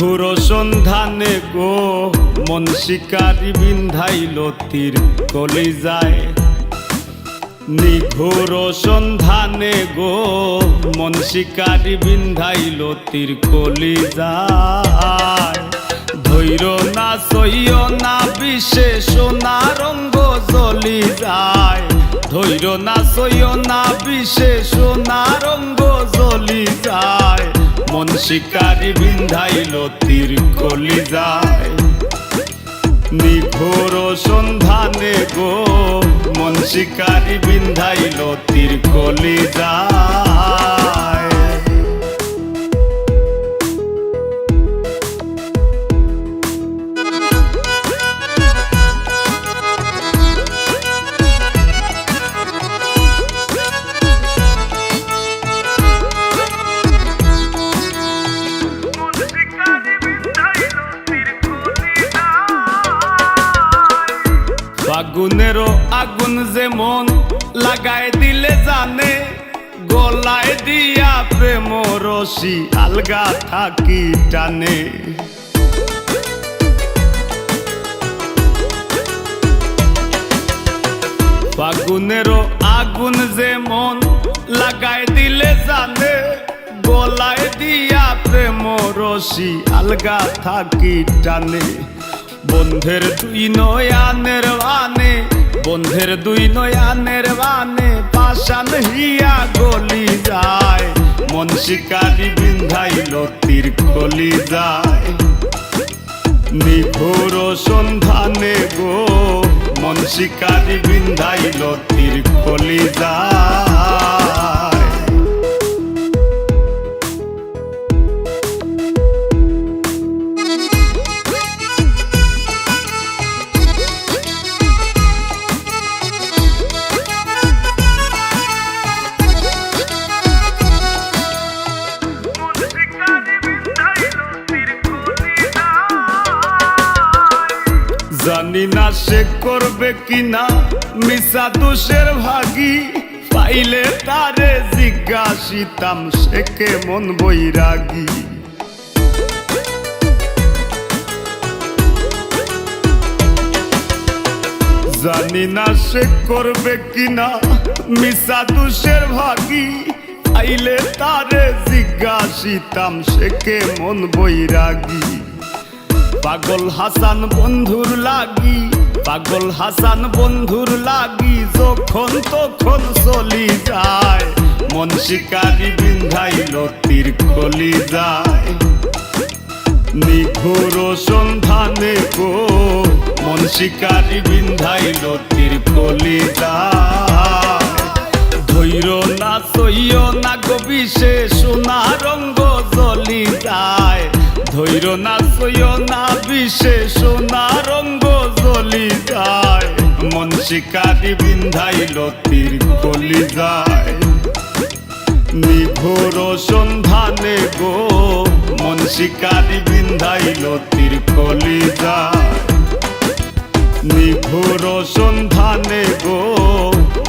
নিঘুর সন্ধানে গো মন শিকারি বিন্ধাইল তীর কলিজায়। নিঘুর সন্ধানে গো মন শিকারি বিন্ধাইল তীর কলিজায়। ধৈর না সইয় না বিষে সোনা রঙ্গ জ্বলি যায়। ধৈর না সইয় না বিষে সোনা রঙ্গ জ্বলি যায়। মন শিকারি বিন্ধাইল তীর কলিজায়। নিঘোর সন্ধানে গো মন শিকারি বিন্ধাইল তীর কলিজায়। ফাগুনেরও আগুন যেমন লাগায় দিলে জানে, গলায় দিয়া প্রেম রশি আলগা থাকি টানে। ফাগুনেরও আগুন যেমন লাগায় দিলে জানে, গলায় দিয়া প্রেম রশি আলগা থাকি টানে। বন্ধের দুই নয়ানের বানে, বন্ধের দুই নয়ানের বানে পাশান হিয়া গলি যায়। মন শিকারি বিন্ধাইল তীর কলিজায়। নিঘোর সন্ধানে গো মন শিকারি বিন্ধাইল তীর কলিজায়। জানি না সে করবে কিনা মিশা দোষের ভাগী, পাইলে তারে জিজ্ঞাসিতাম সে কেমন বৈরাগী। জানি না সে করবে কিনা মিশা দোষের ভাগী, পাইলে তারে জিজ্ঞাসিতাম সে কেমন বৈরাগী। পাগল হাসান বন্ধুর লাগি, পাগল হাসান বন্ধুর লাগি যখন তখন চলি যায়। মন শিকারি বিন্ধাইল তীর কলিজায়। নিঘোর সন্ধানে গো মন শিকারি বিন্ধাইল তীর কলিজায়। ধৈর না সইয় না গো বিষে সোনা রঙ্গ জ্বলি যায়। ধৈর না সইয় না বিষে সোনা রঙ্গ জ্বলি যায়। মন শিকারি বিন্ধাইল তীর কলিজায়। নিঘোর সন্ধানে গো মন শিকারি বিন্ধাইল তীর কলিজায়। নিঘোর সন্ধানে গো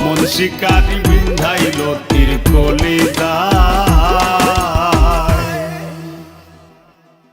মন শিকারি বিন্ধাইল তীর